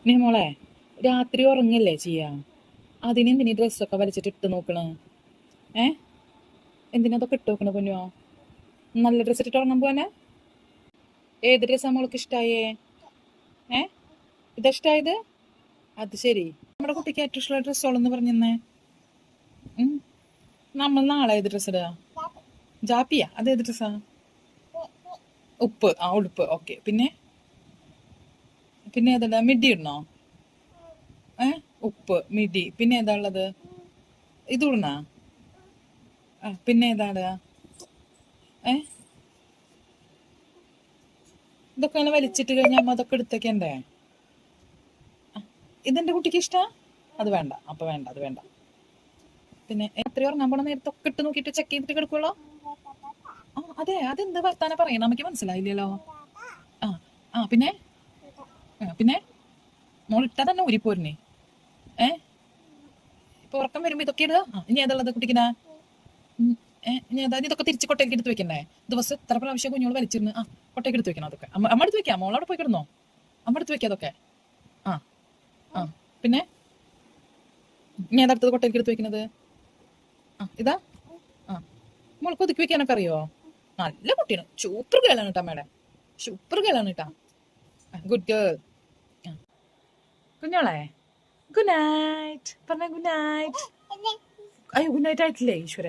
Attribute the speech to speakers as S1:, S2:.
S1: നീ മോളെ രാത്രി ഉറങ്ങല്ലേ ചെയ്യാ, അതിനെന്തിനീ ഡ്രസ്സൊക്കെ വലിച്ചിട്ട് ഇട്ട് നോക്കണ്? ഏ എന്തിനാ അതൊക്കെ ഇട്ട് നോക്കണ പൊന്നോ? നല്ല ഡ്രസ്സ് ഇട്ടിട്ട് ഉറങ്ങാൻ പോവാനാ? ഏത് ഡ്രസ്സാ മോൾക്ക് ഇഷ്ടായേ? ഏ ഇതാ അത് ശരി. നമ്മുടെ കുട്ടിക്ക് ഏറ്റവും ഇഷ്ടമുള്ള ഡ്രസ്സോളെന്ന് പറഞ്ഞെന്നേ. നമ്മൾ നാളെ ഏത് ഡ്രസ്സ് ഇടുക? ജാപ്പിയാ? അത് ഏത് ഡ്രസ്സാ? ഉപ്പ്, ആ ഉടുപ്പ്, ഓക്കെ. പിന്നെ പിന്നെ ഏതാ? മിഡി ഇടണോ? ഏ ഉപ്പ്, മിഡി, പിന്നെ ഏതാ ഉള്ളത്? ഇത് ഇടണ? പിന്നെ ഏതാണ്? ഏ ഇതൊക്കെ അങ്ങനെ വലിച്ചിട്ട് കഴിഞ്ഞാൽ അമ്മ അതൊക്കെ എടുത്തേക്കണ്ടേ? ഇതെന്റെ കുട്ടിക്ക് ഇഷ്ടാ? അത് വേണ്ട, അപ്പൊ വേണ്ട, അത് വേണ്ട. പിന്നെ എത്രയോ ഉറങ്ങാൻ പോണ നേരത്തൊക്കെ ഇട്ട് നോക്കിയിട്ട് ചെക്ക് ചെയ്തിട്ട് കിടക്കുള്ളോ? ആ അതെ, അതെന്ത് വർത്താനം പറയണം, നമുക്ക് മനസ്സിലായില്ലല്ലോ. ആ ആ പിന്നെ പിന്നെ മോളിട്ടാ തന്നെ ഊരിപ്പോരുന്നേ. ഏ ഇപ്പൊ ഉറക്കം വരുമ്പോ ഇതൊക്കെ ഇടുക. ഇനി ഏതുള്ളത് കുട്ടിക്കിനാ? ഇനി ഏതായാലും ഇതൊക്കെ തിരിച്ച് കൊട്ടയ്ക്ക് എടുത്ത് വെക്കണ്ടേ? ദിവസം എത്ര പ്രാവശ്യം കുഞ്ഞോള് വലിച്ചിരുന്ന് കൊട്ടയ്ക്ക് എടുത്ത് വെക്കണം അതൊക്കെ. അമ്മ എടുത്ത് വെക്കാം, മോളവിടെ പോയി കിടന്നോ. അമ്മ എടുത്ത് വെക്കാം അതൊക്കെ. ആ ആ പിന്നെ ഇനി ഏതടുത്തത് കൊട്ടയ്ക്ക് എടുത്ത് വെക്കുന്നത്? ഇതാ. ആ മോൾക്ക് ഒതുക്കി വെക്കാനൊക്കെ അറിയോ? നല്ല കുട്ടിയാണ്, സൂപ്പർ ഗേളാണ് കേട്ടോ അമ്മയുടെ. സൂപ്പർ ഗേളാണ് കേട്ടാ. Good girl. കുഞ്ഞോളെ ഗുഡ് നൈറ്റ് പറഞ്ഞ. Good night. അയ്യോ ഗുഡ് നൈറ്റ് ആയിട്ടില്ലേ ഈശ്വര.